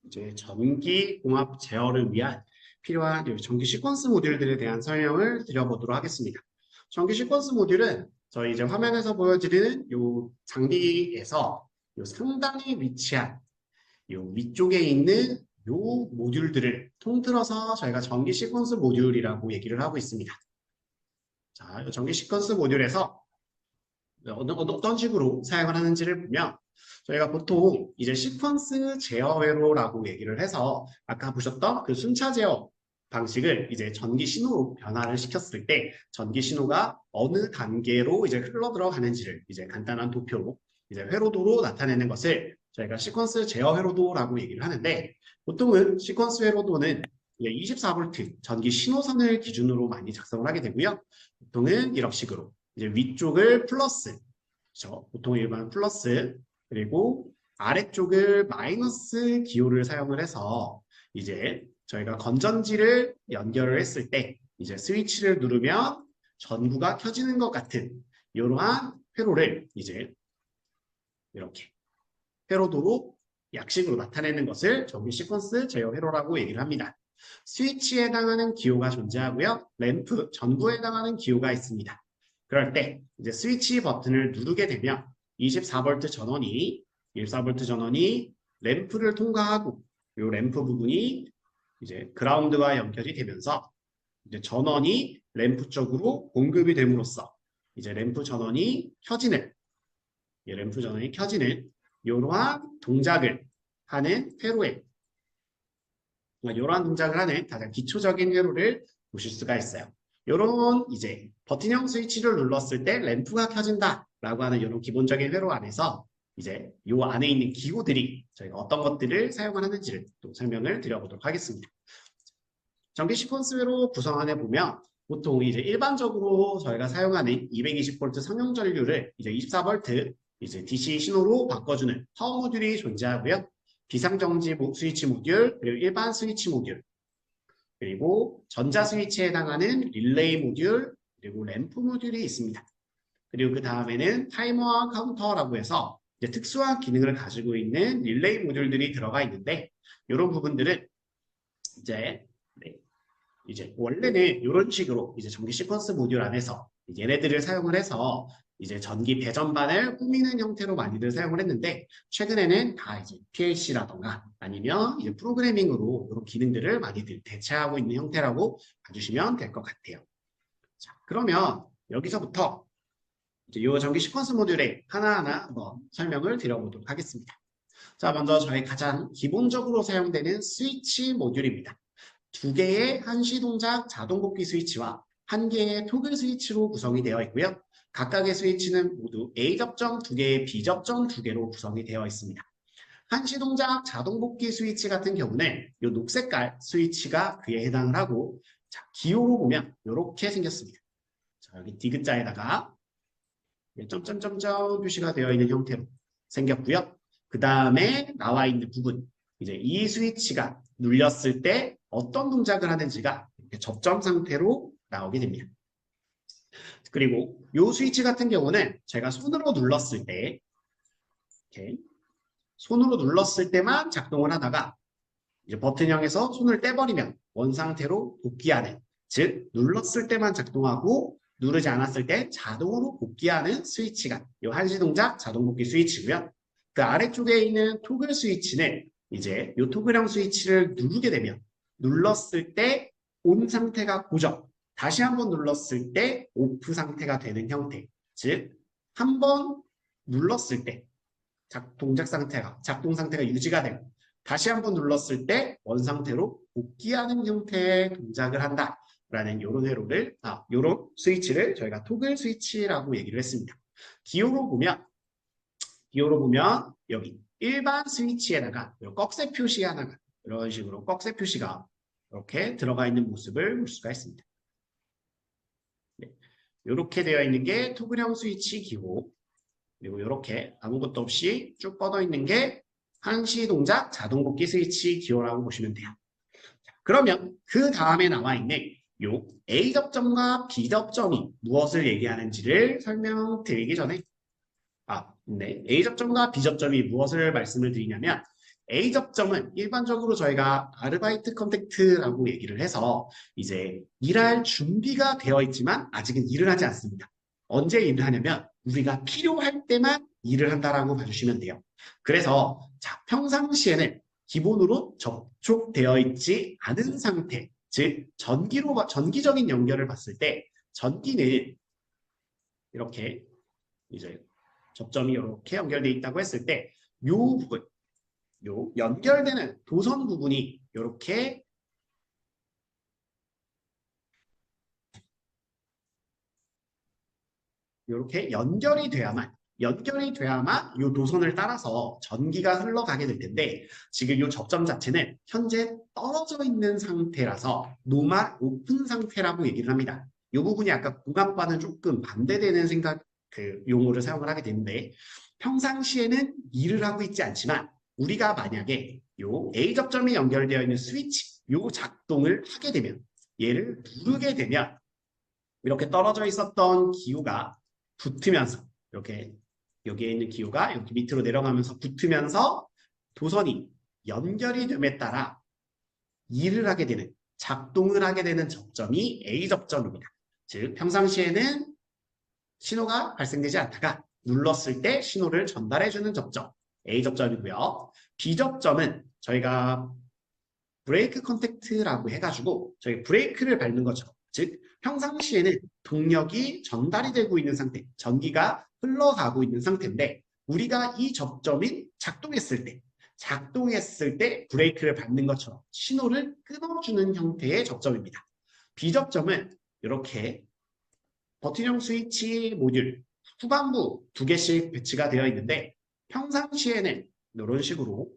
이제 전기공학 제어를 위한 필요한 전기 시퀀스 모듈들에 대한 설명을 드려보도록 하겠습니다. 전기 시퀀스 모듈은 저희 이제 화면에서 보여드리는 요 장비에서 요 상단에 위치한 요 위쪽에 있는 요 모듈들을 통틀어서 저희가 전기 시퀀스 모듈이라고 얘기를 하고 있습니다. 자, 요 전기 시퀀스 모듈에서 어떤 식으로 사용을 하는지를 보면 저희가 보통 이제 시퀀스 제어 회로라고 얘기를 해서 아까 보셨던 그 순차 제어 방식을 이제 전기 신호로 변화를 시켰을 때 전기 신호가 어느 단계로 이제 흘러 들어가는지를 이제 간단한 도표로 이제 회로도로 나타내는 것을 저희가 시퀀스 제어 회로도라고 얘기를 하는데 보통은 시퀀스 회로도는 24V 전기 신호선을 기준으로 많이 작성을 하게 되고요. 보통은 이런 식으로 이제 위쪽을 플러스, 그렇죠? 보통 일반 플러스, 그리고 아래쪽을 마이너스 기호를 사용을 해서 이제 저희가 건전지를 연결을 했을 때 이제 스위치를 누르면 전구가 켜지는 것 같은 이러한 회로를 이제 이렇게 회로도로 약식으로 나타내는 것을 전기 시퀀스 제어 회로라고 얘기를 합니다. 스위치에 해당하는 기호가 존재하고요. 램프, 전구에 해당하는 기호가 있습니다. 그럴 때 이제 스위치 버튼을 누르게 되면 24V 전원이 14V 전원이 램프를 통과하고 이 램프 부분이 이제 그라운드와 연결이 되면서 이제 전원이 램프 쪽으로 공급이 됨으로써 이제 램프 전원이 켜지는 이러한 동작을 하는 회로에 이러한 동작을 하는 가장 기초적인 회로를 보실 수가 있어요. 이런 이제 버튼형 스위치를 눌렀을 때 램프가 켜진다라고 하는 이런 기본적인 회로 안에서 이제 이 안에 있는 기호들이 저희가 어떤 것들을 사용하는지를 또 설명을 드려보도록 하겠습니다. 전기 시퀀스 회로 구성안에 보면 보통 이제 일반적으로 저희가 사용하는 220V 상용 전류를 이제 24V 이제 DC 신호로 바꿔주는 파워 모듈이 존재하고요. 비상정지 스위치 모듈, 그리고 일반 스위치 모듈, 그리고 전자 스위치에 해당하는 릴레이 모듈, 그리고 램프 모듈이 있습니다. 그리고 그 다음에는 타이머와 카운터라고 해서 이제 특수한 기능을 가지고 있는 릴레이 모듈들이 들어가 있는데 이런 부분들은 이제 원래는 이런 식으로 이제 전기 시퀀스 모듈 안에서 얘네들을 사용을 해서 이제 전기 배전반을 꾸미는 형태로 많이들 사용을 했는데 최근에는 다 이제 PLC라던가 아니면 이제 프로그래밍으로 이런 기능들을 많이들 대체하고 있는 형태라고 봐주시면 될 것 같아요. 자, 그러면 여기서부터 이제 이 전기 시퀀스 모듈에 하나하나 한번 설명을 드려보도록 하겠습니다. 자, 먼저 저희 가장 기본적으로 사용되는 스위치 모듈입니다. 두 개의 한시 동작 자동 복귀 스위치와 한 개의 토글 스위치로 구성이 되어 있고요. 각각의 스위치는 모두 A 접점 2개의 B 접점 2개로 구성이 되어 있습니다. 한시 동작 자동 복귀 스위치 같은 경우는 이 녹색깔 스위치가 그에 해당을 하고 자, 기호로 보면 이렇게 생겼습니다. 자, 여기 디귿자에다가 점점점점 표시가 되어 있는 형태로 생겼고요. 그 다음에 나와 있는 부분 이제 이 스위치가 눌렸을 때 어떤 동작을 하는지가 이렇게 접점 상태로 나오게 됩니다. 그리고 이 스위치 같은 경우는 제가 손으로 눌렀을 때 이렇게 손으로 눌렀을 때만 작동을 하다가 이제 버튼형에서 손을 떼버리면 원 상태로 복귀하는 즉 눌렀을 때만 작동하고 누르지 않았을 때 자동으로 복귀하는 스위치가 이 한시 동작 자동 복귀 스위치고요. 그 아래쪽에 있는 토글 스위치는 이제 이 토글형 스위치를 누르게 되면 눌렀을 때 온 상태가 고정, 다시 한번 눌렀을 때 오프 상태가 되는 형태. 즉, 한번 눌렀을 때 작동 상태가 유지가 되고 다시 한번 눌렀을 때 원 상태로 복귀하는 형태의 동작을 한다라는 이런 스위치를 저희가 토글 스위치라고 얘기를 했습니다. 기호로 보면 여기 일반 스위치에다가 꺽쇠 표시 하나가 이런 식으로 꺽쇠 표시가 이렇게 들어가 있는 모습을 볼 수가 있습니다. 네. 이렇게 되어 있는 게 토글형 스위치 기호, 그리고 이렇게 아무것도 없이 쭉 뻗어 있는 게 한시 동작 자동 복귀 스위치 기호라고 보시면 돼요. 자, 그러면 그 다음에 나와 있는 요 A 접점과 B 접점이 무엇을 얘기하는지를 설명드리기 전에 A 접점과 B 접점이 무엇을 말씀을 드리냐면 A 접점은 일반적으로 저희가 아르바이트 컨택트라고 얘기를 해서 이제 일할 준비가 되어 있지만 아직은 일을 하지 않습니다. 언제 일을 하냐면 우리가 필요할 때만 일을 한다라고 봐주시면 돼요. 그래서 자, 평상시에는 기본으로 접촉되어 있지 않은 상태, 즉 전기적인 연결을 봤을 때 전기는 이렇게 이제 접점이 이렇게 연결되어 있다고 했을 때 이 부분, 요 연결되는 도선 부분이 이렇게 연결이 돼야만 이 도선을 따라서 전기가 흘러가게 될 텐데 지금 이 접점 자체는 현재 떨어져 있는 상태라서 노멀 오픈 상태라고 얘기를 합니다. 이 부분이 아까 궁합과는 조금 반대되는 생각 용어를 사용을 하게 되는데 평상시에는 일을 하고 있지 않지만 우리가 만약에 이 A 접점이 연결되어 있는 스위치 이 작동을 하게 되면 얘를 누르게 되면 이렇게 떨어져 있었던 기호가 붙으면서 이렇게 여기에 있는 기호가 이렇게 밑으로 내려가면서 붙으면서 도선이 연결이 됨에 따라 일을 하게 되는 작동을 하게 되는 접점이 A 접점입니다. 즉 평상시에는 신호가 발생되지 않다가 눌렀을 때 신호를 전달해주는 접점 A 접점이고요. B 접점은 저희가 브레이크 컨택트라고 해가지고 저희 브레이크를 밟는 것처럼 즉 평상시에는 동력이 전달이 되고 있는 상태, 전기가 흘러가고 있는 상태인데 우리가 이 접점이 작동했을 때 브레이크를 밟는 것처럼 신호를 끊어주는 형태의 접점입니다. B접점은 이렇게 버튼형 스위치 모듈 후반부 2개씩 배치가 되어 있는데 평상시에는 이런 식으로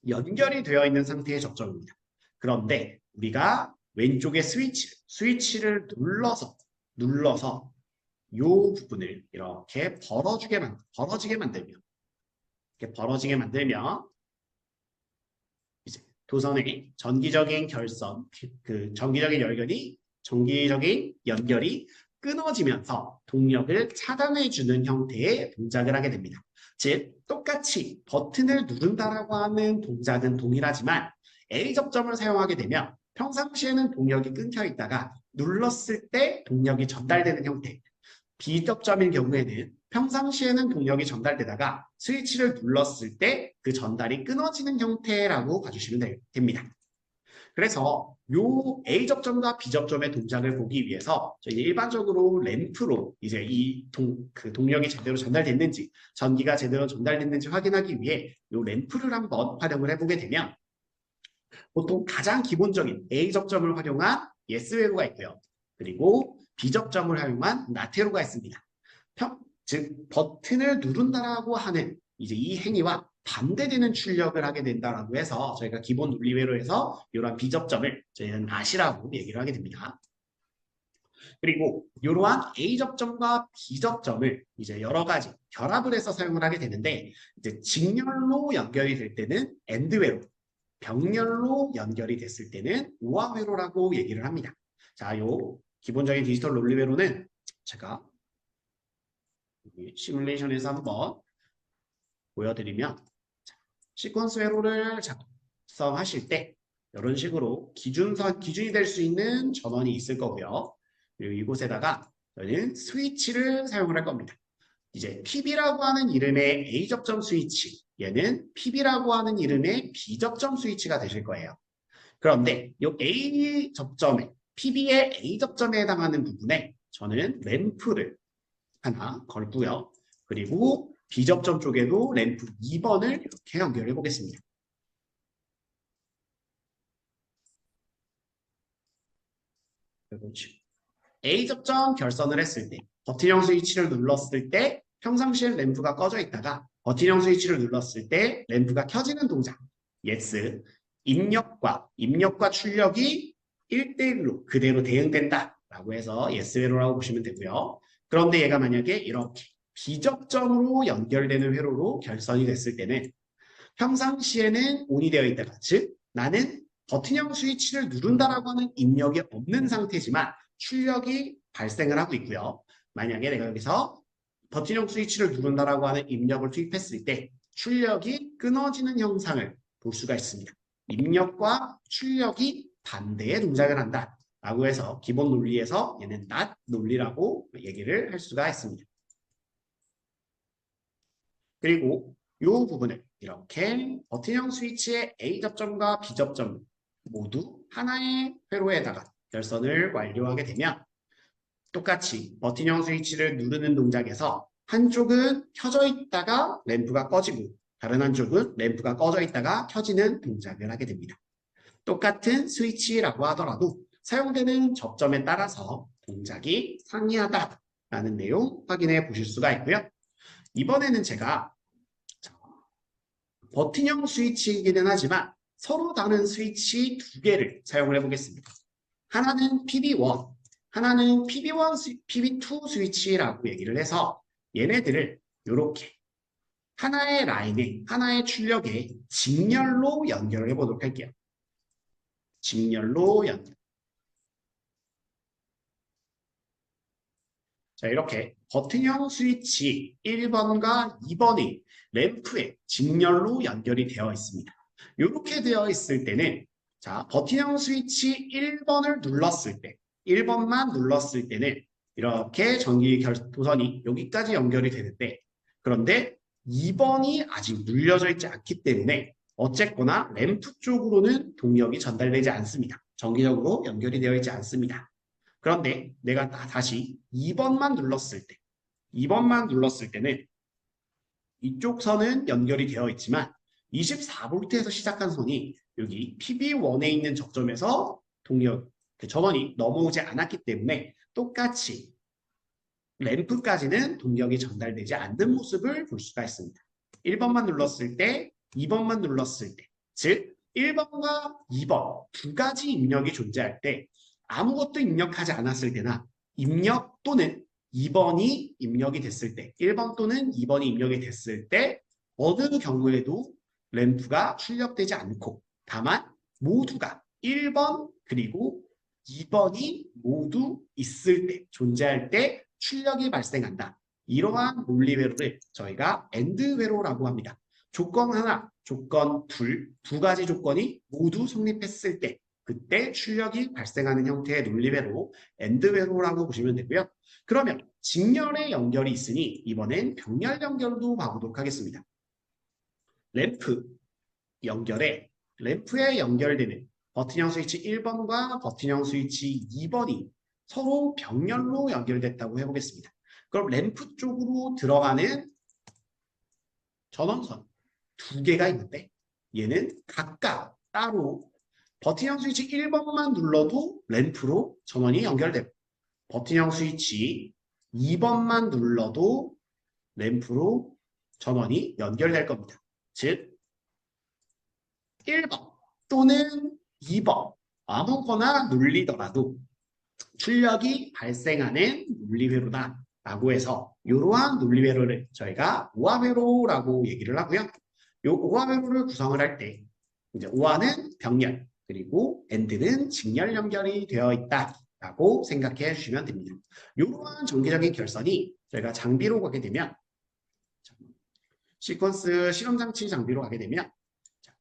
연결이 되어 있는 상태의 접점입니다. 그런데 우리가 왼쪽에 스위치를 눌러서 이 부분을 이렇게 벌어지게 만들면 이제 도선의 전기적인 연결이 끊어지면서 동력을 차단해주는 형태의 동작을 하게 됩니다. 즉 똑같이 버튼을 누른다라고 하는 동작은 동일하지만 A 접점을 사용하게 되면 평상시에는 동력이 끊겨 있다가 눌렀을 때 동력이 전달되는 형태. B 접점인 경우에는 평상시에는 동력이 전달되다가 스위치를 눌렀을 때 그 전달이 끊어지는 형태라고 봐주시면 됩니다. 그래서 요 A 접점과 B 접점의 동작을 보기 위해서 저희 일반적으로 램프로 이제 동력이 제대로 전달됐는지 전기가 제대로 전달됐는지 확인하기 위해 요 램프를 한번 활용을 해보게 되면 보통 가장 기본적인 A 접점을 활용한 예스 회로가 있고요. 그리고 B 접점을 활용한 나트 회로가 있습니다. 즉 버튼을 누른다라고 하는 이제 이 행위와 반대되는 출력을 하게 된다라고 해서 저희가 기본 논리회로에서 이러한 B 접점을 저희는 낫이라고 얘기를 하게 됩니다. 그리고 이러한 A 접점과 B 접점을 이제 여러 가지 결합을 해서 사용을 하게 되는데 이제 직렬로 연결이 될 때는 AND 회로, 병렬로 연결이 됐을 때는 우화 회로라고 얘기를 합니다. 자, 요 기본적인 디지털 논리 회로는 제가 시뮬레이션에서 한번 보여드리면 시퀀스 회로를 작성하실 때 이런 식으로 기준이 될 수 있는 전원이 있을 거고요. 그리고 이곳에다가 저희는 스위치를 사용을 할 겁니다. 이제 PB라고 하는 이름의 A 접점 스위치, 얘는 PB라고 하는 이름의 B 접점 스위치가 되실 거예요. 그런데 이 A 접점에 PB의 A 접점에 해당하는 부분에 저는 램프를 하나 걸고요. 그리고 B 접점 쪽에도 램프 2번을 이렇게 연결해 보겠습니다. A 접점 결선을 했을 때 버튼형 스위치를 눌렀을 때 평상시에 램프가 꺼져 있다가 버튼형 스위치를 눌렀을 때 램프가 켜지는 동작 yes 입력과 출력이 1대1로 그대로 대응된다 라고 해서 yes 회로라고 보시면 되고요. 그런데 얘가 만약에 이렇게 비접점으로 연결되는 회로로 결선이 됐을 때는 평상시에는 ON이 되어 있다가 즉 나는 버튼형 스위치를 누른다라고 하는 입력이 없는 상태지만 출력이 발생을 하고 있고요. 만약에 내가 여기서 버튼형 스위치를 누른다라고 하는 입력을 투입했을 때 출력이 끊어지는 형상을 볼 수가 있습니다. 입력과 출력이 반대의 동작을 한다 라고 해서 기본 논리에서 얘는 not 논리라고 얘기를 할 수가 있습니다. 그리고 이 부분을 이렇게 버튼형 스위치의 A 접점과 B 접점 모두 하나의 회로에다가 결선을 완료하게 되면 똑같이 버튼형 스위치를 누르는 동작에서 한쪽은 켜져 있다가 램프가 꺼지고 다른 한쪽은 램프가 꺼져 있다가 켜지는 동작을 하게 됩니다. 똑같은 스위치라고 하더라도 사용되는 접점에 따라서 동작이 상이하다라는 내용 확인해 보실 수가 있고요. 이번에는 제가 버튼형 스위치이기는 하지만 서로 다른 스위치 두 개를 사용을 해보겠습니다. 하나는 PB1, 하나는 PB1, PB2 스위치라고 얘기를 해서 얘네들을 이렇게 하나의 라인에, 하나의 출력에 직렬로 연결을 해보도록 할게요. 직렬로 연결. 자, 이렇게 버튼형 스위치 1번과 2번이 램프에 직렬로 연결이 되어 있습니다. 이렇게 되어 있을 때는 자, 버튼형 스위치 1번을 눌렀을 때 1번만 눌렀을 때는 이렇게 전기 도선이 여기까지 연결이 되는데 그런데 2번이 아직 눌려져 있지 않기 때문에 어쨌거나 램프 쪽으로는 동력이 전달되지 않습니다. 정기적으로 연결이 되어 있지 않습니다. 그런데 내가 다시 2번만 눌렀을 때 2번만 눌렀을 때는 이쪽 선은 연결이 되어 있지만 24V에서 시작한 선이 여기 PB1에 있는 접점에서 동력 전원이 넘어오지 않았기 때문에 똑같이 램프까지는 동력이 전달되지 않는 모습을 볼 수가 있습니다. 1번만 눌렀을 때, 2번만 눌렀을 때, 즉 1번과 2번 두 가지 입력이 존재할 때 아무것도 입력하지 않았을 때나 입력 또는 2번이 입력이 됐을 때, 1번 또는 2번이 입력이 됐을 때 어느 경우에도 램프가 출력되지 않고 다만 모두가 1번 그리고 2번이 모두 있을 때, 존재할 때 출력이 발생한다. 이러한 논리회로를 저희가 AND 회로라고 합니다. 조건 하나, 조건 둘, 두 가지 조건이 모두 성립했을 때 그때 출력이 발생하는 형태의 논리회로 AND 회로라고 보시면 되고요. 그러면 직렬의 연결이 있으니 이번엔 병렬 연결도 봐보도록 하겠습니다. 램프에 연결되는 버튼형 스위치 1번과 버튼형 스위치 2번이 서로 병렬로 연결됐다고 해보겠습니다. 그럼 램프 쪽으로 들어가는 전원선 두 개가 있는데 얘는 각각 따로 버튼형 스위치 1번만 눌러도 램프로 전원이 연결되고 버튼형 스위치 2번만 눌러도 램프로 전원이 연결될 겁니다. 즉 1번 또는 2번 아무거나 눌리더라도 출력이 발생하는 논리회로다 라고 해서 이러한 논리회로를 저희가 오화회로라고 얘기를 하고요. 이 오화회로를 구성을 할 때 이제 오화는 병렬 그리고 AND는 직렬 연결이 되어 있다 라고 생각해 주시면 됩니다. 이러한 전기적인 결선이 저희가 장비로 가게 되면 시퀀스 실험장치 장비로 가게 되면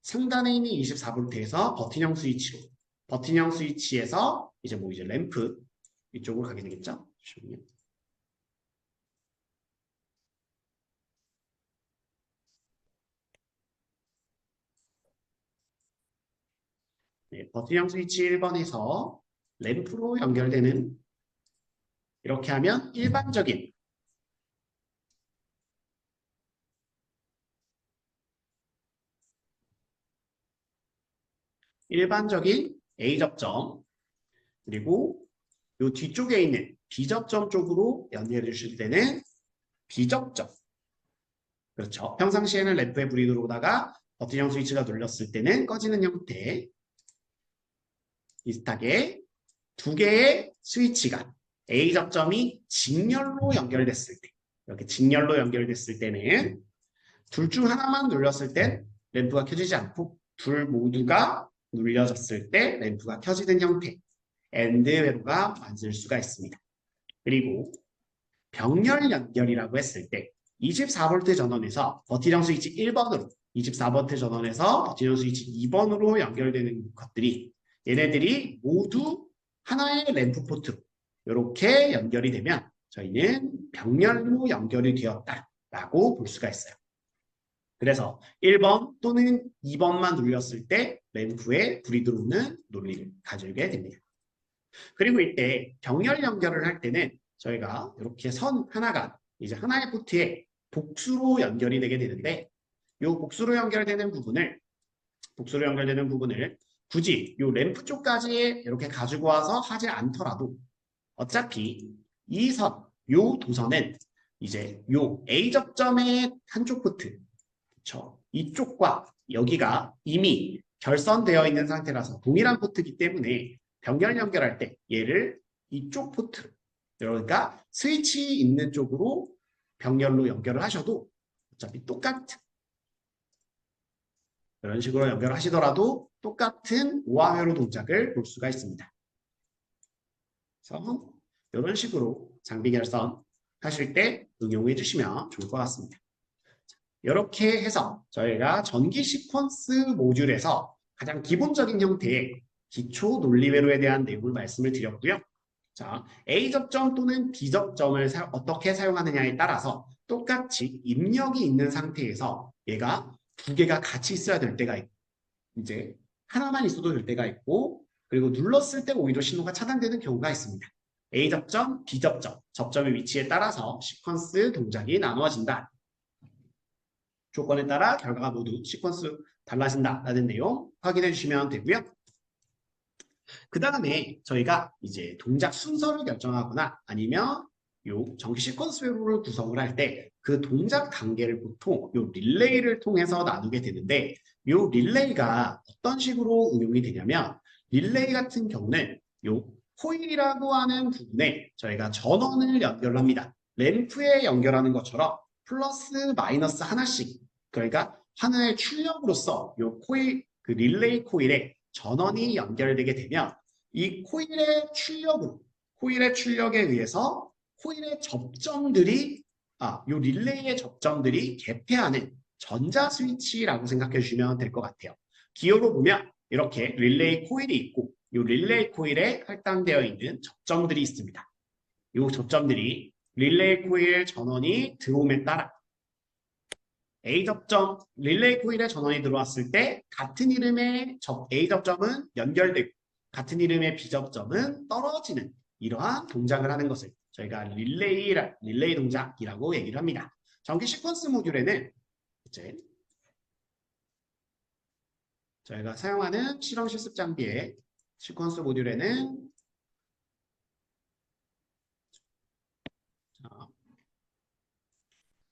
상단에 있는 24V에서 버튼형 스위치로 버튼형 스위치에서 이제 램프 이쪽으로 가게 되겠죠. 네, 버튼형 스위치 1번에서 램프로 연결되는 이렇게 하면 일반적인 A 접점 그리고 이 뒤쪽에 있는 B 접점 쪽으로 연결해 주실 때는 B 접점 그렇죠. 평상시에는 램프에 불이 들어오다가 버튼형 스위치가 눌렸을 때는 꺼지는 형태 비슷하게 두 개의 스위치가 A 접점이 직렬로 연결됐을 때 이렇게 직렬로 연결됐을 때는 둘 중 하나만 눌렸을 때 램프가 켜지지 않고 둘 모두가 눌려졌을 때 램프가 켜지는 형태 AND 회로가 만들 수가 있습니다. 그리고 병렬 연결이라고 했을 때 24V 전원에서 버티령 스위치 1번으로 24V 전원에서 버티령 스위치 2번으로 연결되는 것들이 얘네들이 모두 하나의 램프 포트로 이렇게 연결이 되면 저희는 병렬로 연결이 되었다라고 볼 수가 있어요. 그래서 1번 또는 2번만 눌렸을 때 램프에 불이 들어오는 논리를 가지게 됩니다. 그리고 이때 병렬 연결을 할 때는 저희가 이렇게 선 하나가 이제 하나의 포트에 복수로 연결이 되게 되는데 이 복수로 연결되는 부분을 굳이 이 램프 쪽까지 이렇게 가지고 와서 하지 않더라도 어차피 이 선, 이 도선은 이제 이 A 접점의 한쪽 포트, 그렇죠? 이쪽과 여기가 이미 결선되어 있는 상태라서 동일한 포트이기 때문에 병렬 연결할 때 얘를 이쪽 포트로, 그러니까 스위치 있는 쪽으로 병렬로 연결을 하셔도 어차피 똑같은 이런 식으로 연결하시더라도 똑같은 오화회로 동작을 볼 수가 있습니다. 그래서 이런 식으로 장비 결선 하실 때 응용해 주시면 좋을 것 같습니다. 이렇게 해서 저희가 전기 시퀀스 모듈에서 가장 기본적인 형태의 기초 논리회로에 대한 내용을 말씀을 드렸고요. 자, A 접점 또는 B 접점을 어떻게 사용하느냐에 따라서 똑같이 입력이 있는 상태에서 얘가 두 개가 같이 있어야 될 때가 있고 이제 하나만 있어도 될 때가 있고 그리고 눌렀을 때 오히려 신호가 차단되는 경우가 있습니다. A 접점, B 접점, 접점의 위치에 따라서 시퀀스 동작이 나누어진다. 조건에 따라 결과가 모두 시퀀스 달라진다라는 내용 확인해 주시면 되고요. 그 다음에 저희가 이제 동작 순서를 결정하거나 아니면 요 전기 시퀀스 회로를 구성을 할 때 그 동작 단계를 보통 요 릴레이를 통해서 나누게 되는데 요 릴레이가 어떤 식으로 응용이 되냐면 릴레이 같은 경우는 요 코일이라고 하는 부분에 저희가 전원을 연결합니다. 램프에 연결하는 것처럼 플러스 마이너스 하나씩 그러니까 하나의 출력으로서 요 코일 그 릴레이 코일에 전원이 연결되게 되면 이 코일의 출력에 의해서 코일의 접점들이 요 릴레이의 접점들이 개폐하는 전자 스위치라고 생각해 주시면 될 것 같아요. 기호로 보면 이렇게 릴레이 코일이 있고 이 릴레이 코일에 할당되어 있는 접점들이 있습니다. 이 접점들이 릴레이 코일 전원이 들어옴에 따라 A 접점, 릴레이 코일에 전원이 들어왔을 때 같은 이름의 A 접점은 연결되고 같은 이름의 B 접점은 떨어지는 이러한 동작을 하는 것을 저희가 릴레이 동작이라고 얘기를 합니다. 전기 시퀀스 모듈에는 이제 저희가 사용하는 실험 실습 장비의 시퀀스 모듈에는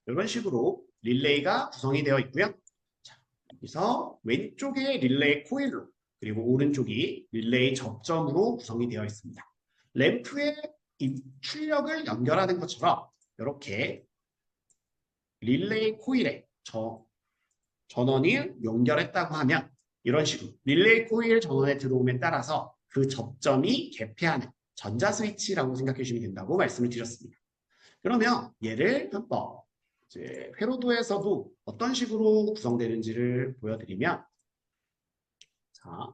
이런 식으로 릴레이가 구성이 되어 있고요. 자, 여기서 왼쪽에 릴레이 코일로 그리고 오른쪽이 릴레이 접점으로 구성이 되어 있습니다. 램프의 이 출력을 연결하는 것처럼 이렇게 릴레이 코일에 전원을 연결했다고 하면 이런 식으로 릴레이 코일 전원에 들어옴에 따라서 그 접점이 개폐하는 전자 스위치라고 생각해 주시면 된다고 말씀을 드렸습니다. 그러면 얘를 한번 이제 회로도에서도 어떤 식으로 구성되는지를 보여드리면 자,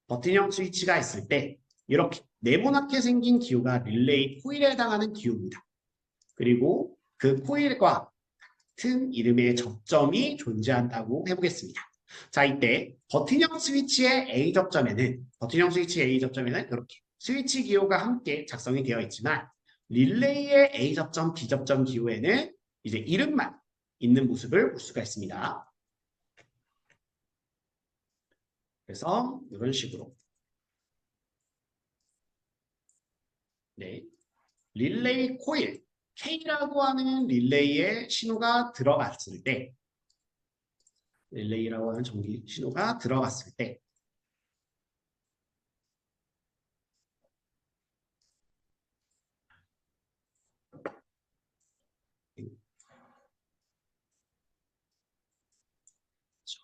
버튼형 스위치가 있을 때 이렇게 네모나게 생긴 기호가 릴레이 코일에 해당하는 기호입니다. 그리고 그 코일과 같은 이름의 접점이 존재한다고 해보겠습니다. 자, 이때 버튼형 스위치의 A 접점에는 이렇게 스위치 기호가 함께 작성이 되어 있지만 릴레이의 A 접점, B 접점 기호에는 이제 이름만 있는 모습을 볼 수가 있습니다. 그래서 이런 식으로 네, 릴레이 코일 K라고 하는 릴레이의 신호가 들어갔을 때 릴레이라고 하는 전기 신호가 들어갔을 때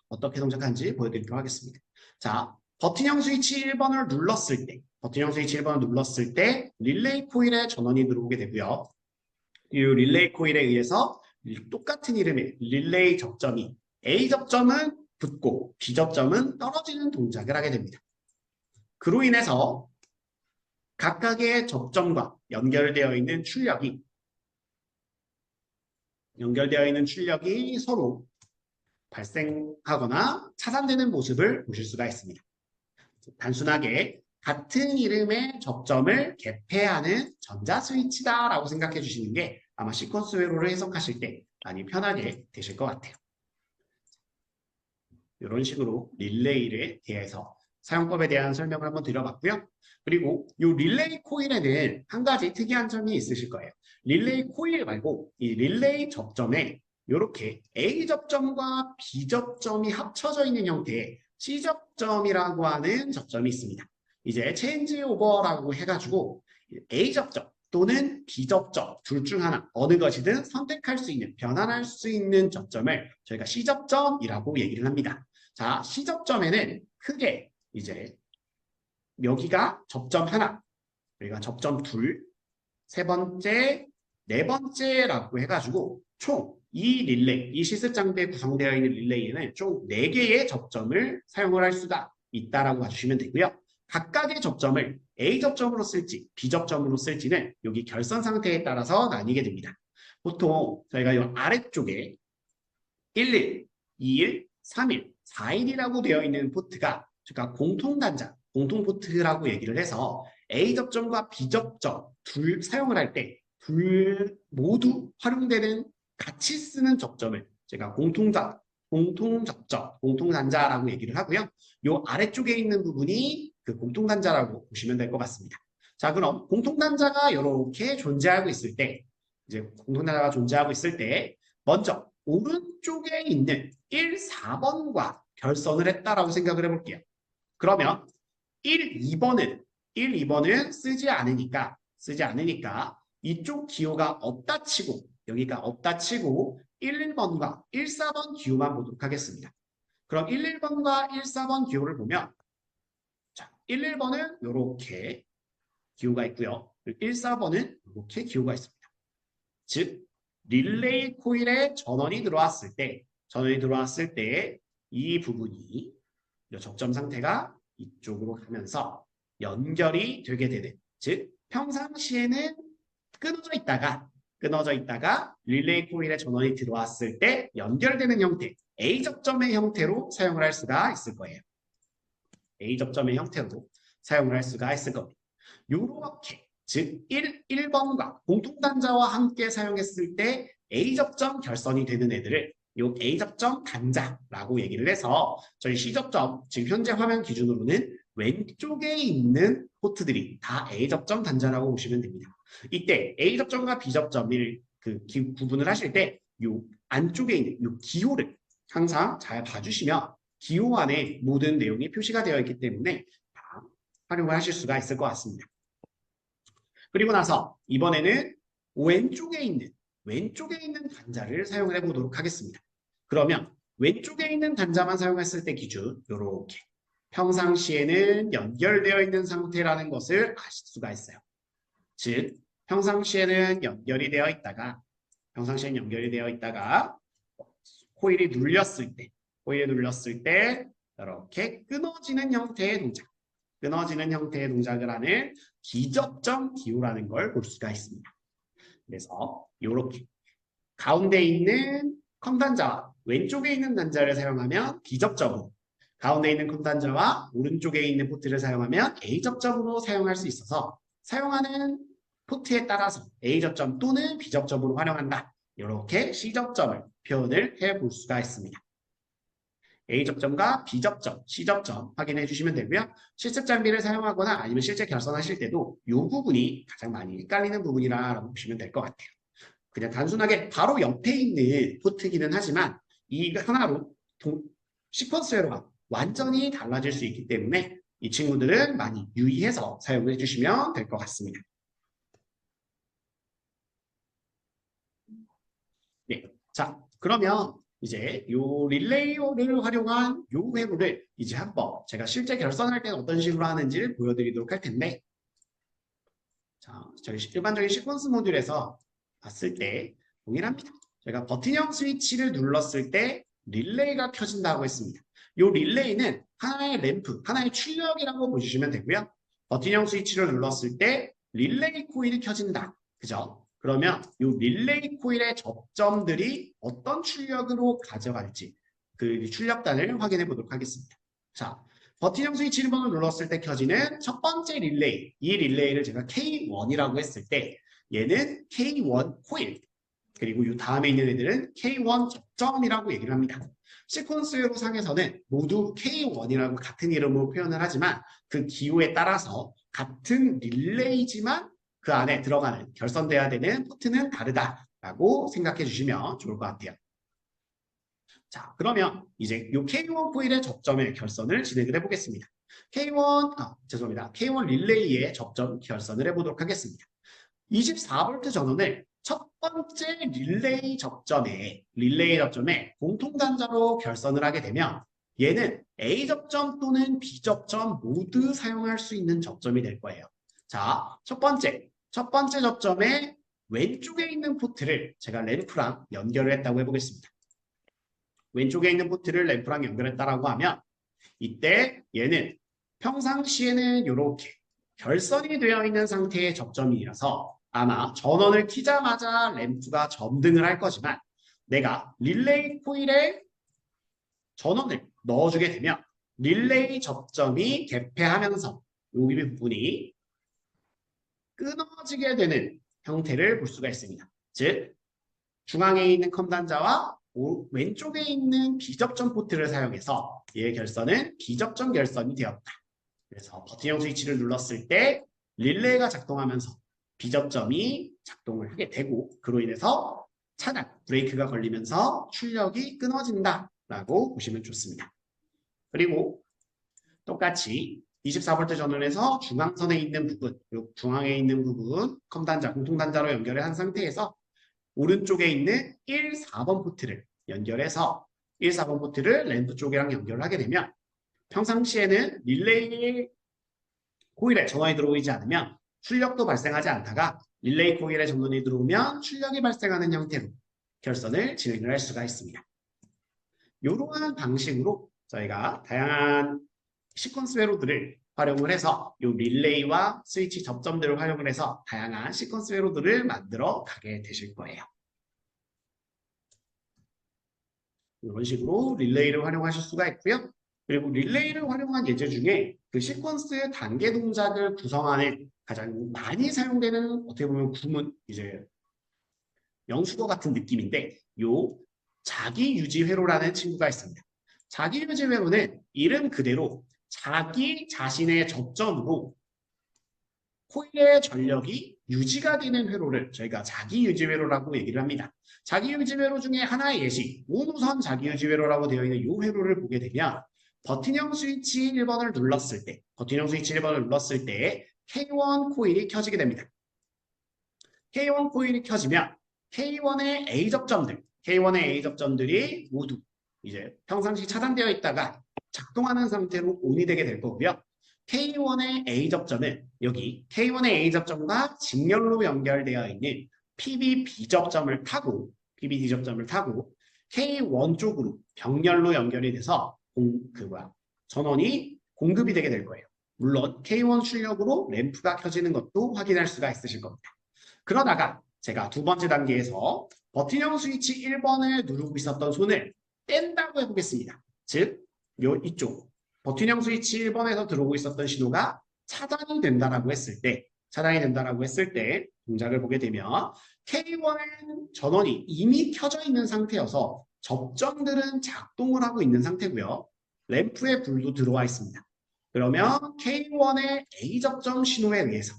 어떻게 동작하는지 보여드리도록 하겠습니다. 자, 버튼형 스위치 1번을 눌렀을 때 릴레이 코일에 전원이 들어오게 되고요. 이 릴레이 코일에 의해서 똑같은 이름의 릴레이 접점이 A 접점은 붙고 B 접점은 떨어지는 동작을 하게 됩니다. 그로 인해서 각각의 접점과 연결되어 있는 출력이 서로 발생하거나 차단되는 모습을 보실 수가 있습니다. 단순하게 같은 이름의 접점을 개폐하는 전자 스위치다라고 생각해 주시는 게 아마 시퀀스 회로를 해석하실 때 많이 편하게 되실 것 같아요. 이런 식으로 릴레이에 대해서 사용법에 대한 설명을 한번 드려봤고요. 그리고 이 릴레이 코일에는 한 가지 특이한 점이 있으실 거예요. 릴레이 코일 말고 이 릴레이 접점에 이렇게 A 접점과 B 접점이 합쳐져 있는 형태의 C 접점이라고 하는 접점이 있습니다. 이제 체인지 오버라고 해가지고 A 접점 또는 B 접점 둘 중 하나 어느 것이든 선택할 수 있는 변환할 수 있는 접점을 저희가 C 접점이라고 얘기를 합니다. 자, C 접점에는 크게 이제 여기가 접점 하나, 여기가 접점 둘, 세 번째, 네 번째라고 해가지고 총 이 릴레이, 이 실습 장비에 구성되어 있는 릴레이에는 총 4개의 접점을 사용을 할 수가 있다라고 봐주시면 되고요. 각각의 접점을 A 접점으로 쓸지 B 접점으로 쓸지는 여기 결선 상태에 따라서 나뉘게 됩니다. 보통 저희가 이 아래쪽에 11, 21, 31, 4일이라고 되어 있는 포트가 그러니까 공통단자, 공통포트라고 얘기를 해서 A 접점과 B 접점 둘 사용을 할 때 둘 모두 활용되는 같이 쓰는 접점을 제가 공통접점, 공통단자라고 얘기를 하고요. 이 아래쪽에 있는 부분이 그 공통단자라고 보시면 될 것 같습니다. 자, 그럼 공통단자가 이렇게 존재하고 있을 때, 이제 공통단자가 존재하고 있을 때, 먼저 오른쪽에 있는 1, 4번과 결선을 했다라고 생각을 해볼게요. 그러면 1, 2번은 쓰지 않으니까 이쪽 기호가 없다 치고 여기가 없다 치고 1, 1번과 1, 4번 기호만 보도록 하겠습니다. 그럼 1, 1번과 1, 4번 기호를 보면 자, 1, 1번은 이렇게 기호가 있고요. 1, 4번은 이렇게 기호가 있습니다. 즉 릴레이 코일에 전원이 들어왔을 때 이 부분이 접점 상태가 이쪽으로 가면서 연결이 되게 되는 즉 평상시에는 끊어져 있다가 릴레이 코일에 전원이 들어왔을 때 연결되는 형태 A 접점의 형태로 사용을 할 수가 있을 거예요. A 접점의 형태로 사용을 할 수가 있을 겁니다. 요렇게 즉 1번과 공통단자와 함께 사용했을 때 A 접점 결선이 되는 애들을 요 A 접점 단자라고 얘기를 해서 저희 C 접점 지금 현재 화면 기준으로는 왼쪽에 있는 포트들이 다 A 접점 단자라고 보시면 됩니다. 이때 A 접점과 B 접점을 구분을 하실 때 요 안쪽에 있는 요 기호를 항상 잘 봐주시면 기호 안에 모든 내용이 표시가 되어 있기 때문에 다 활용을 하실 수가 있을 것 같습니다. 그리고 나서 이번에는 왼쪽에 있는 단자를 사용을 해보도록 하겠습니다. 그러면 왼쪽에 있는 단자만 사용했을 때 기준 이렇게 평상시에는 연결되어 있는 상태라는 것을 아실 수가 있어요. 즉 평상시에는 연결이 되어 있다가 코일이 눌렸을 때 이렇게 끊어지는 형태의 동작을 하는 비접점 기호라는 걸 볼 수가 있습니다. 그래서 이렇게 가운데 있는 컴단자와 왼쪽에 있는 단자를 사용하면 B접점으로 가운데 있는 컴단자와 오른쪽에 있는 포트를 사용하면 A접점으로 사용할 수 있어서 사용하는 포트에 따라서 A접점 또는 B접점으로 활용한다. 이렇게 C접점을 표현을 해볼 수가 있습니다. A접점과 B접점, C접점 확인해 주시면 되고요. 실습 장비를 사용하거나 아니면 실제 결선하실 때도 이 부분이 가장 많이 헷갈리는 부분이라고 보시면 될 것 같아요. 그냥 단순하게 바로 옆에 있는 포트기는 하지만 이 하나로 시퀀스 회로가 완전히 달라질 수 있기 때문에 이 친구들은 많이 유의해서 사용해 주시면 될 것 같습니다. 네, 자 그러면 이제 요 릴레이를 활용한 요 회로를 이제 한번 제가 실제 결선할 때는 어떤 식으로 하는지를 보여드리도록 할 텐데 자, 저희 일반적인 시퀀스 모듈에서 봤을 때 동일합니다. 제가 버튼형 스위치를 눌렀을 때 릴레이가 켜진다고 했습니다. 이 릴레이는 하나의 램프, 하나의 출력이라고 보시면 되고요. 버튼형 스위치를 눌렀을 때 릴레이 코일이 켜진다. 그죠? 그러면 이 릴레이 코일의 접점들이 어떤 출력으로 가져갈지 그 출력단을 확인해 보도록 하겠습니다. 자, 버튼형 스위치 1번을 눌렀을 때 켜지는 첫 번째 릴레이, 이 릴레이를 제가 K1이라고 했을 때 얘는 K1 코일, 그리고 이 다음에 있는 애들은 K1 접점이라고 얘기를 합니다. 시퀀스로 상에서는 모두 K1이라고 같은 이름으로 표현을 하지만 그 기호에 따라서 같은 릴레이지만 그 안에 들어가는 결선돼야 되는 포트는 다르다라고 생각해 주시면 좋을 것 같아요. 자, 그러면 이제 이 K1 코일의 접점의 결선을 진행을 해보겠습니다. K1 릴레이의 접점 결선을 해보도록 하겠습니다. 24V 전원을 첫 번째 릴레이 접점에 공통단자로 결선을 하게 되면 얘는 A 접점 또는 B 접점 모두 사용할 수 있는 접점이 될 거예요. 자, 첫 번째 접점에 왼쪽에 있는 포트를 제가 램프랑 연결을 했다고 해보겠습니다. 왼쪽에 있는 포트를 램프랑 연결했다라고 하면 이때 얘는 평상시에는 이렇게 결선이 되어 있는 상태의 접점이라서 아마 전원을 켜자마자 램프가 점등을 할 거지만 내가 릴레이 코일에 전원을 넣어주게 되면 릴레이 접점이 개폐하면서 이 부분이 끊어지게 되는 형태를 볼 수가 있습니다. 즉 중앙에 있는 컴단자와 왼쪽에 있는 비접점 포트를 사용해서 얘의 결선은 비접점 결선이 되었다. 그래서 버튼형 스위치를 눌렀을 때 릴레이가 작동하면서 비접점이 작동을 하게 되고 그로 인해서 차단, 브레이크가 걸리면서 출력이 끊어진다라고 보시면 좋습니다. 그리고 똑같이 24V 전원에서 중앙선에 있는 부분, 중앙에 있는 부분 컴단자, 공통단자로 연결을 한 상태에서 오른쪽에 있는 1, 4번 포트를 연결해서 1, 4번 포트를 램프 쪽이랑 연결을 하게 되면 평상시에는 릴레이 코일에 전원이 들어오지 않으면 출력도 발생하지 않다가 릴레이 코일에 전원이 들어오면 출력이 발생하는 형태로 결선을 진행을 할 수가 있습니다. 이러한 방식으로 저희가 다양한 시퀀스 회로들을 활용을 해서 이 릴레이와 스위치 접점들을 활용을 해서 다양한 시퀀스 회로들을 만들어 가게 되실 거예요. 이런 식으로 릴레이를 활용하실 수가 있고요. 그리고 릴레이를 활용한 예제 중에 그 시퀀스 단계 동작을 구성하는 가장 많이 사용되는 어떻게 보면 구문, 이제 영수거 같은 느낌인데 요 자기 유지 회로라는 친구가 있습니다. 자기 유지 회로는 이름 그대로 자기 자신의 접점으로 코일의 전력이 유지가 되는 회로를 저희가 자기 유지 회로라고 얘기를 합니다. 자기 유지 회로 중에 하나의 예시, 우선 자기 유지 회로라고 되어 있는 이 회로를 보게 되면 버튼형 스위치 1번을 눌렀을 때, K1 코일이 켜지게 됩니다. K1 코일이 켜지면 K1의 A 접점들이 모두 이제 평상시 차단되어 있다가 작동하는 상태로 온이 되게 될 거고요. K1의 A 접점은 여기 K1의 A 접점과 직렬로 연결되어 있는 PB 접점을 타고 K1 쪽으로 병렬로 연결이 돼서 전원이 공급이 되게 될 거예요. 물론 K1 출력으로 램프가 켜지는 것도 확인할 수가 있으실 겁니다. 그러다가 제가 두 번째 단계에서 버튼형 스위치 1번을 누르고 있었던 손을 뗀다고 해보겠습니다. 즉, 이쪽 버튼형 스위치 1번에서 들어오고 있었던 신호가 차단이 된다라고 했을 때 동작을 보게 되면 K1은 전원이 이미 켜져 있는 상태여서 접점들은 작동을 하고 있는 상태고요. 램프에 불도 들어와 있습니다. 그러면 K1의 A 접점 신호에 의해서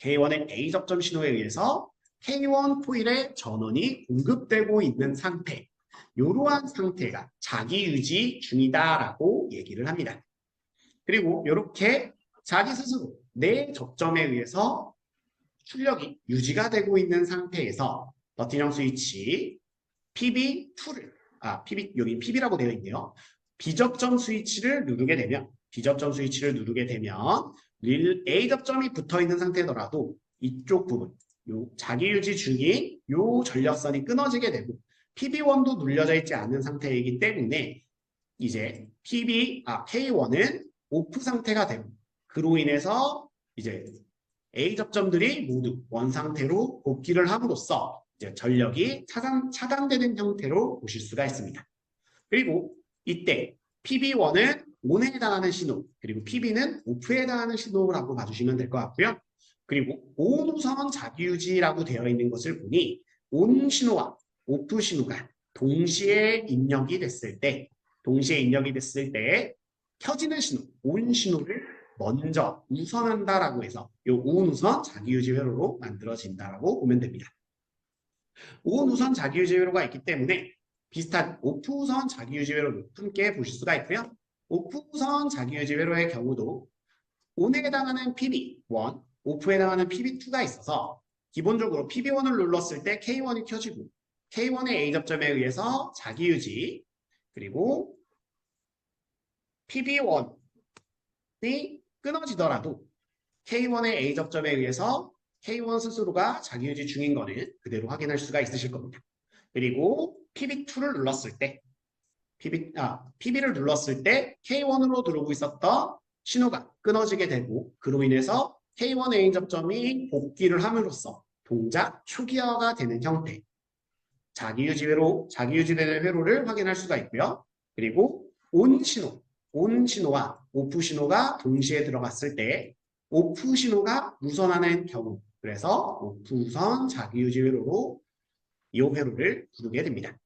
K1 코일에 전원이 공급되고 있는 상태, 이러한 상태가 자기 유지 중이다라고 얘기를 합니다. 그리고 이렇게 자기 스스로 내 접점에 의해서 출력이 유지가 되고 있는 상태에서 버튼형 스위치 여기 PB라고 되어 있네요. 비접점 스위치를 누르게 되면 A 접점이 붙어 있는 상태더라도 이쪽 부분, 요 자기유지 중인 요 전력선이 끊어지게 되고 PB1도 눌려져 있지 않은 상태이기 때문에 이제 K1은 오프 상태가 되고 그로 인해서 이제 A 접점들이 모두 원 상태로 복귀를 함으로써 이제 전력이 차단되는 형태로 보실 수가 있습니다. 그리고 이때 PB1은 ON에 해당하는 신호, 그리고 PB는 OFF에 해당하는 신호라고 봐주시면 될 것 같고요. 그리고 ON 우선 자기유지라고 되어 있는 것을 보니 ON 신호와 OFF 신호가 동시에 입력이 됐을 때 켜지는 신호, ON 신호를 먼저 우선한다라고 해서 이 ON 우선 자기유지 회로로 만들어진다라고 보면 됩니다. ON 우선 자기유지 회로가 있기 때문에 비슷한 OFF 우선 자기유지 회로를 함께 보실 수가 있고요. OFF 우선 자기유지 회로의 경우도 ON에 해당하는 PB1, OFF에 해당하는 PB2가 있어서 기본적으로 PB1을 눌렀을 때 K1이 켜지고 K1의 A 접점에 의해서 자기유지 그리고 PB1이 끊어지더라도 K1의 A 접점에 의해서 K1 스스로가 자기유지 중인 거는 그대로 확인할 수가 있으실 겁니다. 그리고 PB2를 눌렀을 때 PB를 눌렀을 때 K1으로 들어오고 있었던 신호가 끊어지게 되고 그로 인해서 K1 A 접점이 복귀를 함으로써 동작 초기화가 되는 형태 자기유지되는 회로를 확인할 수가 있고요. 그리고 ON 신호와 OFF 신호가 동시에 들어갔을 때 OFF 신호가 우선하는 경우 그래서 OFF 우선 자기유지 회로로 이 회로를 부르게 됩니다.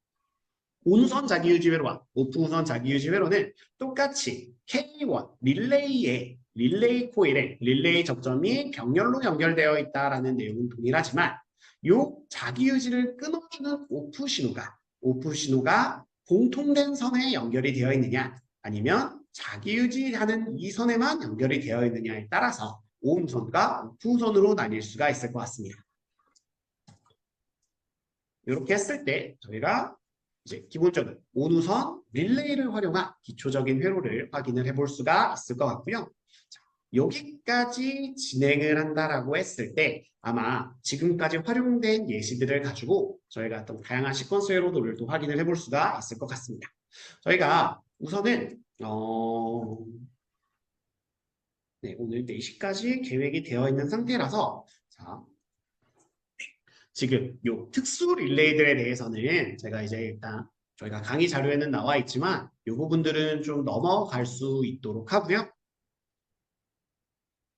ON 우선 자기유지 회로와 OFF 우선 자기유지 회로는 똑같이 K1 릴레이 코일에 릴레이 접점이 병렬로 연결되어 있다라는 내용은 동일하지만 이 자기유지를 끊어주는 OFF 신호가 공통된 선에 연결이 되어 있느냐 아니면 자기유지하는 이 선에만 연결이 되어 있느냐에 따라서 ON 우선과 OFF 우선으로 나뉠 수가 있을 것 같습니다. 이렇게 했을 때 저희가 이제 기본적으로 ON 우선 릴레이를 활용한 기초적인 회로를 확인을 해볼 수가 있을 것 같고요. 자, 여기까지 진행을 한다라고 했을 때 아마 지금까지 활용된 예시들을 가지고 저희가 또 다양한 시퀀스 회로들을 또 확인을 해볼 수가 있을 것 같습니다. 저희가 우선은 네, 오늘 4시까지 계획이 되어 있는 상태라서 자, 지금 요 특수 릴레이들에 대해서는 제가 이제 일단 저희가 강의 자료에는 나와 있지만 이 부분들은 좀 넘어갈 수 있도록 하고요.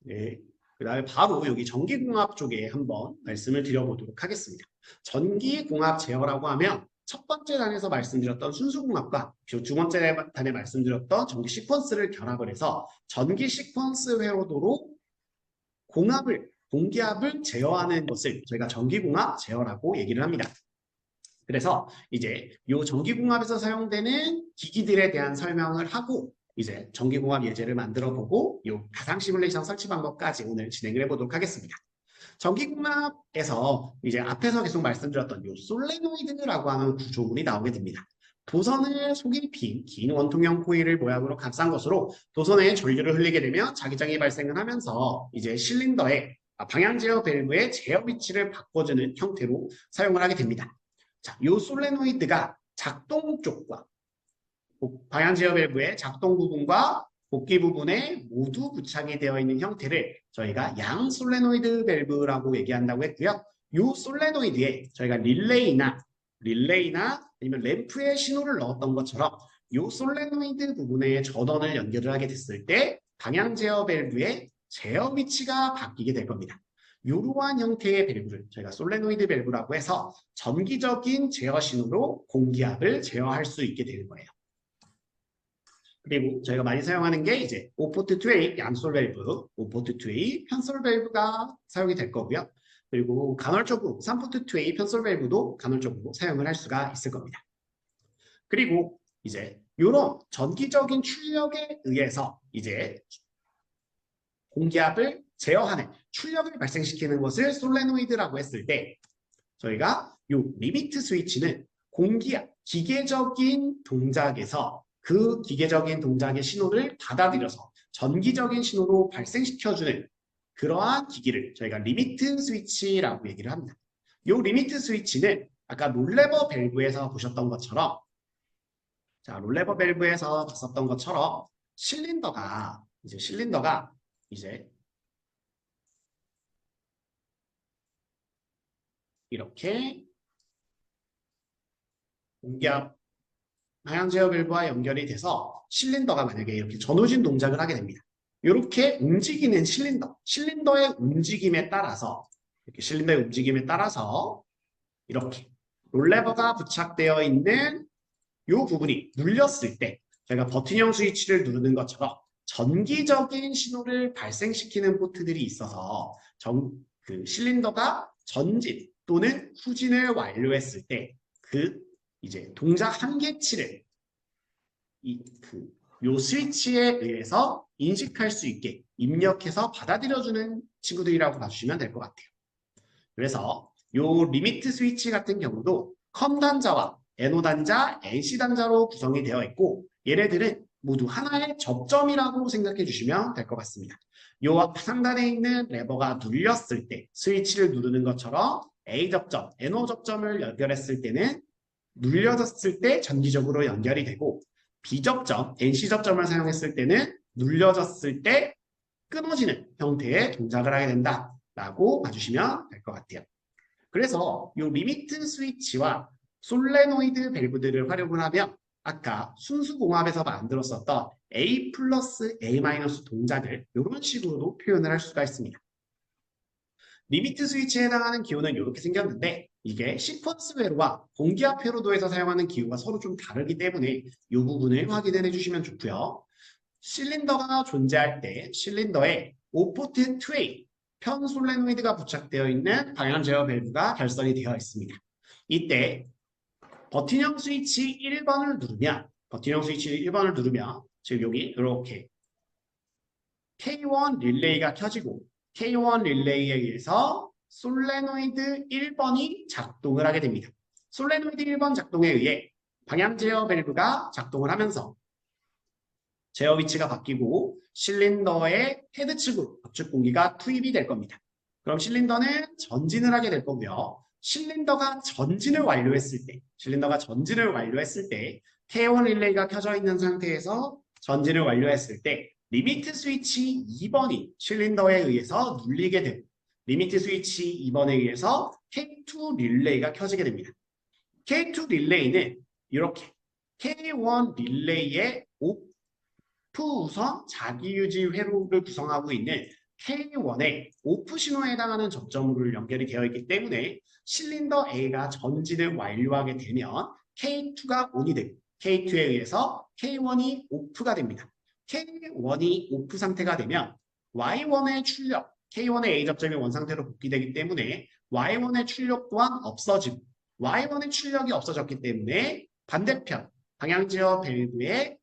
네, 그다음에 바로 여기 전기공학 쪽에 한번 말씀을 드려보도록 하겠습니다. 전기공학 제어라고 하면 첫 번째 단에서 말씀드렸던 순수공학과 두 번째 단에 말씀드렸던 전기 시퀀스를 결합을 해서 전기 시퀀스 회로도로 공기압을 제어하는 것을 저희가 전기공학 제어라고 얘기를 합니다. 그래서 이제 이 전기공학에서 사용되는 기기들에 대한 설명을 하고 이제 전기공학 예제를 만들어 보고 이 가상 시뮬레이션 설치 방법까지 오늘 진행을 해보도록 하겠습니다. 전기공학에서 이제 앞에서 계속 말씀드렸던 이 솔레노이드라고 하는 구조물이 나오게 됩니다. 도선을 속이 빈 긴 원통형 코일을 모양으로 감싼 것으로 도선에 전류를 흘리게 되면 자기장이 발생을 하면서 이제 실린더의 방향 제어 밸브의 제어 위치를 바꿔주는 형태로 사용을 하게 됩니다. 자, 이 솔레노이드가 작동 쪽과 방향 제어 밸브의 작동 부분과 복귀 부분에 모두 부착이 되어 있는 형태를 저희가 양 솔레노이드 밸브라고 얘기한다고 했고요. 이 솔레노이드에 저희가 릴레이나 아니면 램프에 신호를 넣었던 것처럼 이 솔레노이드 부분에 전원을 연결을 하게 됐을 때 방향 제어 밸브의 제어 위치가 바뀌게 될 겁니다. 이러한 형태의 밸브를 저희가 솔레노이드 밸브라고 해서 전기적인 제어 신호로 공기압을 제어할 수 있게 되는 거예요. 그리고 저희가 많이 사용하는 게 이제 오포트 2A 양솔 밸브, 오포트 2A 편솔 밸브가 사용이 될 거고요. 그리고 간헐적으로 3포트 2A 편솔 밸브도 간헐적으로 사용을 할 수가 있을 겁니다. 그리고 이제 이런 전기적인 출력에 의해서 이제 공기압을 제어하는 출력을 발생시키는 것을 솔레노이드라고 했을 때 저희가 이 리미트 스위치는 공기압, 기계적인 동작에서 그 기계적인 동작의 신호를 받아들여서 전기적인 신호로 발생시켜주는 그러한 기기를 저희가 리미트 스위치라고 얘기를 합니다. 이 리미트 스위치는 아까 롤레버 밸브에서 보셨던 것처럼 자, 롤레버 밸브에서 봤었던 것처럼 실린더가 이제 이렇게 공기압 하향 제어 밸브와 연결이 돼서 실린더가 만약에 이렇게 전후진 동작을 하게 됩니다. 이렇게 움직이는 실린더의 움직임에 따라서 이렇게 롤레버가 부착되어 있는 이 부분이 눌렸을 때 저희가 버튼형 스위치를 누르는 것처럼 전기적인 신호를 발생시키는 포트들이 있어서 그 실린더가 전진 또는 후진을 완료했을 때 그 이제 동작 한계치를 요 스위치에 의해서 인식할 수 있게 입력해서 받아들여주는 친구들이라고 봐주시면 될 것 같아요. 그래서 요 리미트 스위치 같은 경우도 컴 단자와 NO 단자, NC 단자로 구성이 되어 있고 얘네들은 모두 하나의 접점이라고 생각해 주시면 될 것 같습니다. 요 상단에 있는 레버가 눌렸을 때 스위치를 누르는 것처럼 A 접점, NO 접점을 연결했을 때는 눌려졌을 때 전기적으로 연결이 되고 B 접점, NC 접점을 사용했을 때는 눌려졌을 때 끊어지는 형태의 동작을 하게 된다라고 봐주시면 될 것 같아요. 그래서 이 리미트 스위치와 솔레노이드 밸브들을 활용을 하면 아까 순수공합에서 만들었었던 A 플러스 A 마이너스 동작을 이런 식으로도 표현을 할 수가 있습니다. 리미트 스위치에 해당하는 기호는 이렇게 생겼는데 이게 시퀀스 회로와 공기압 회로도에서 사용하는 기호가 서로 좀 다르기 때문에 이 부분을 확인을 해주시면 좋고요. 실린더가 존재할 때 실린더에 오포트 2A 편 솔레노이드가 부착되어 있는 방향 제어 밸브가 결선이 되어 있습니다. 이때 버튼형 스위치 1번을 누르면 지금 여기 이렇게 K1 릴레이가 켜지고 K1 릴레이에 의해서 솔레노이드 1번이 작동을 하게 됩니다. 솔레노이드 1번 작동에 의해 방향 제어 밸브가 작동을 하면서 제어 위치가 바뀌고 실린더의 헤드 측으로 압축 공기가 투입이 될 겁니다. 그럼 실린더는 전진을 하게 될 거고요. 실린더가 전진을 완료했을 때 K1 릴레이가 켜져 있는 상태에서 전진을 완료했을 때 리미트 스위치 2번이 실린더에 의해서 눌리게 되고 리미트 스위치 2번에 의해서 K2 릴레이가 켜지게 됩니다. K2 릴레이는 이렇게 K1 릴레이의 오프 우선 자기유지 회로를 구성하고 있는 K1의 오프 신호에 해당하는 접점으로 연결이 되어 있기 때문에 실린더 A가 전진을 완료하게 되면 K2가 ON이 되고 K2에 의해서 K1이 오프가 됩니다. K1이 오프 상태가 되면 Y1의 출력, K1의 A 접점이 원상태로 복귀되기 때문에 Y1의 출력 또한 없어지고 Y1의 출력이 없어졌기 때문에 반대편 방향제어 밸브의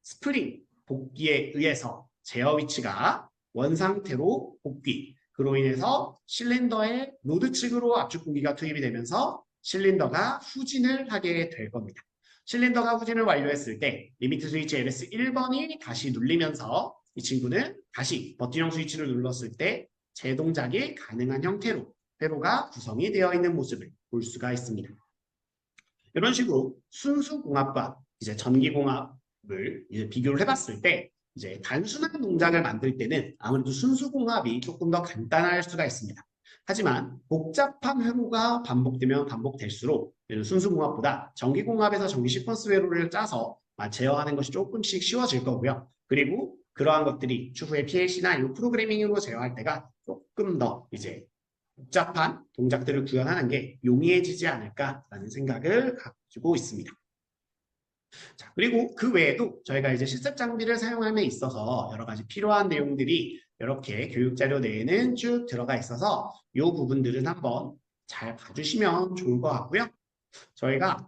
스프링 복귀에 의해서 제어 위치가 원상태로 복귀, 그로 인해서 실린더의 로드 측으로 압축 공기가 투입이 되면서 실린더가 후진을 하게 될 겁니다. 실린더가 후진을 완료했을 때 리미트 스위치 LS 1번이 다시 눌리면서 이 친구는 다시 버튼형 스위치를 눌렀을 때 재동작이 가능한 형태로 회로가 구성이 되어 있는 모습을 볼 수가 있습니다. 이런 식으로 순수 공합과 이제 전기 공합을 이제 비교를 해봤을 때 이제 단순한 동작을 만들 때는 아무래도 순수 공합이 조금 더 간단할 수가 있습니다. 하지만 복잡한 회로가 반복되면 반복될수록 순수 공합보다 전기 공합에서 전기 시퀀스 회로를 짜서 제어하는 것이 조금씩 쉬워질 거고요. 그리고 그러한 것들이 추후에 PLC나 이 프로그래밍으로 제어할 때가 조금 더 이제 복잡한 동작들을 구현하는 게 용이해지지 않을까라는 생각을 가지고 있습니다. 자, 그리고 그 외에도 저희가 이제 실습 장비를 사용함에 있어서 여러 가지 필요한 내용들이 이렇게 교육 자료 내에는 쭉 들어가 있어서 이 부분들은 한번 잘 봐주시면 좋을 것 같고요. 저희가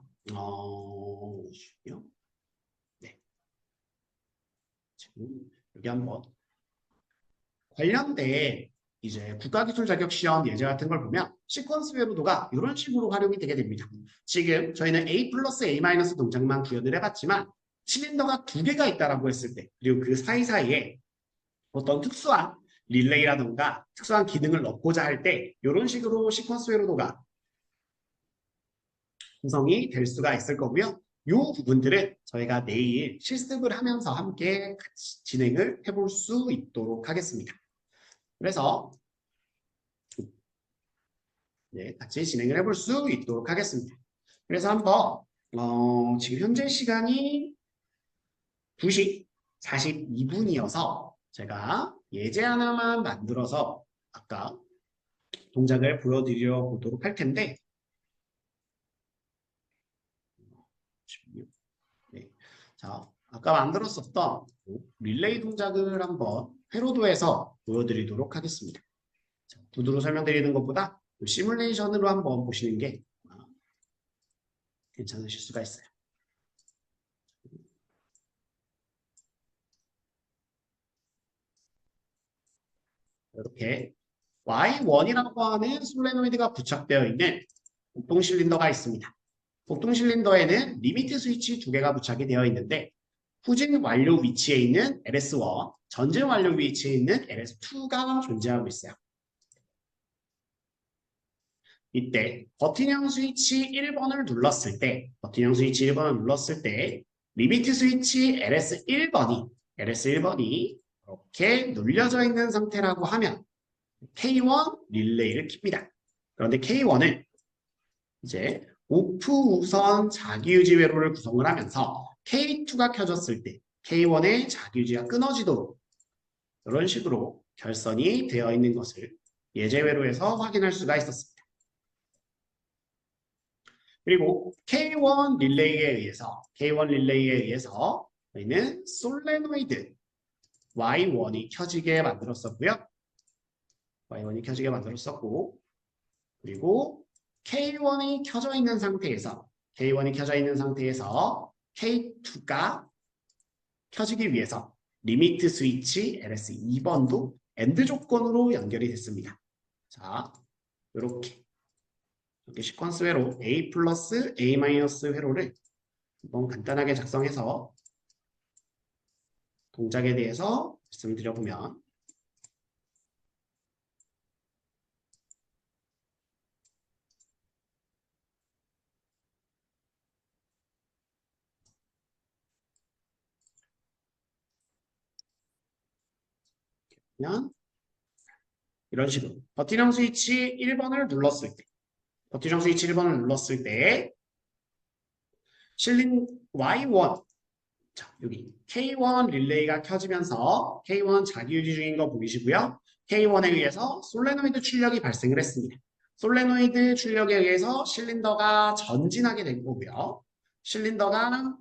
네. 지금 여기 한번 관련된 이제 국가기술 자격 시험 예제 같은 걸 보면 시퀀스 회로도가 이런 식으로 활용이 되게 됩니다. 지금 저희는 A 플러스 A 마이너스 동작만 구현을 해봤지만 실린더가 두 개가 있다라고 했을 때 그리고 그 사이사이에 어떤 특수한 릴레이라던가 특수한 기능을 넣고자 할 때 이런 식으로 시퀀스 회로도가 구성이 될 수가 있을 거고요. 이 부분들은 저희가 내일 실습을 하면서 함께 같이 진행을 해볼 수 있도록 하겠습니다. 그래서 네, 같이 진행을 해볼 수 있도록 하겠습니다. 그래서 한번 지금 현재 시간이 2시 42분이어서 제가 예제 하나만 만들어서 아까 동작을 보여드려 보도록 할 텐데 네. 자, 아까 만들었었던 릴레이 동작을 한번 회로도에서 보여드리도록 하겠습니다. 자, 구두로 설명드리는 것보다 시뮬레이션으로 한번 보시는 게 괜찮으실 수가 있어요. 이렇게 Y1이라고 하는 솔레노이드가 부착되어 있는 복동 실린더가 있습니다. 복동 실린더에는 리미트 스위치 2개가 부착이 되어 있는데 후진 완료 위치에 있는 LS1, 전진 완료 위치에 있는 LS2가 존재하고 있어요. 이때 버튼형 스위치 1번을 눌렀을 때 리미트 스위치 LS1번이 이렇게 눌려져 있는 상태라고 하면 K1 릴레이를 킵니다. 그런데 K1은 이제 오프 우선 자기유지 회로를 구성을 하면서 K2가 켜졌을 때 K1의 자기유지가 끊어지도록 이런 식으로 결선이 되어 있는 것을 예제 회로에서 확인할 수가 있었습니다. 그리고 K1 릴레이에 의해서 저희는 솔레노이드 Y1이 켜지게 만들었었고요. 그리고 K1이 켜져 있는 상태에서 K2가 켜지기 위해서 리미트 스위치 LS2번도 AND 조건으로 연결이 됐습니다. 자, 이렇게 시퀀스 회로 A 플러스 A 마이너스 회로를 한번 간단하게 작성해서 동작에 대해서 말씀을 드려보면 이런 식으로 버튼형 스위치 1번을 눌렀을 때 실린 Y1 자, 여기 K1 릴레이가 켜지면서 K1 자기유지 중인 거 보이시고요. K1에 의해서 솔레노이드 출력이 발생을 했습니다. 솔레노이드 출력에 의해서 실린더가 전진하게 된 거고요. 실린더가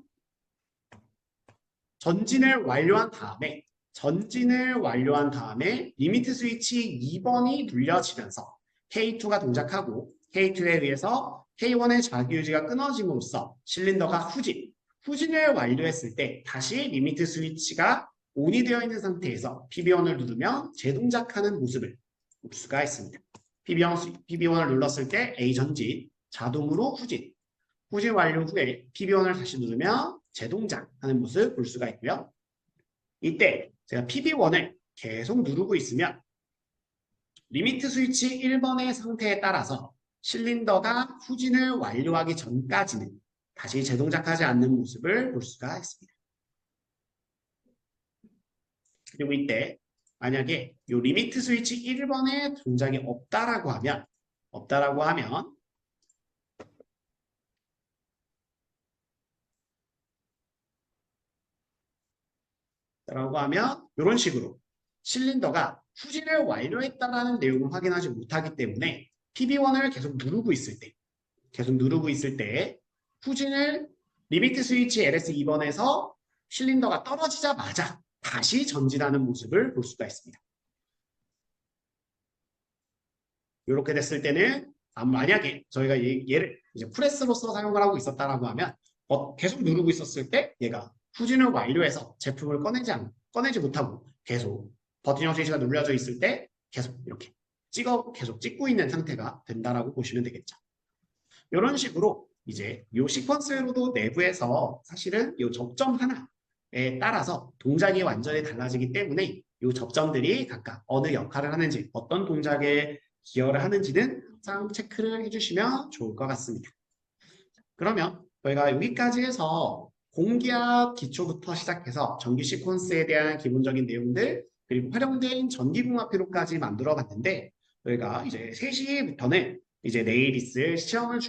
전진을 완료한 다음에 리미트 스위치 2번이 눌려지면서 K2가 동작하고 K2에 의해서 K1의 자기유지가 끊어짐으로써 실린더가 후진을 완료했을 때 다시 리미트 스위치가 ON이 되어 있는 상태에서 PB1을 누르면 재동작하는 모습을 볼 수가 있습니다. PB1을 눌렀을 때 A 전진, 자동으로 후진 완료 후에 PB1을 다시 누르면 재동작하는 모습 볼 수가 있고요. 이때 제가 PB1을 계속 누르고 있으면 리미트 스위치 1번의 상태에 따라서 실린더가 후진을 완료하기 전까지는 다시 재동작하지 않는 모습을 볼 수가 있습니다. 그리고 이때 만약에 이 리미트 스위치 1번에 동작이 없다라고 하면 이런 식으로 실린더가 후진을 완료했다라는 내용을 확인하지 못하기 때문에 PB1을 계속 누르고 있을 때 후진을 리미트 스위치 LS2번에서 실린더가 떨어지자마자 다시 전진하는 모습을 볼 수가 있습니다. 이렇게 됐을 때는 만약에 저희가 얘를 이제 프레스로서 사용을 하고 있었다라고 하면 계속 누르고 있었을 때 얘가 후진을 완료해서 제품을 꺼내지 못하고 계속 버튼형 스위치가 눌려져 있을 때 계속 이렇게 계속 찍고 있는 상태가 된다라고 보시면 되겠죠. 이런 식으로 이제 이 시퀀스로도 내부에서 사실은 이 접점 하나에 따라서 동작이 완전히 달라지기 때문에 이 접점들이 각각 어느 역할을 하는지, 어떤 동작에 기여를 하는지는 항상 체크를 해주시면 좋을 것 같습니다. 그러면 저희가 여기까지 해서 공기압 기초부터 시작해서 전기 시퀀스에 대한 기본적인 내용들, 그리고 활용된 전기공학표로까지 만들어 봤는데, 저희가 이제 3시부터는 이제 내일 있을 시험을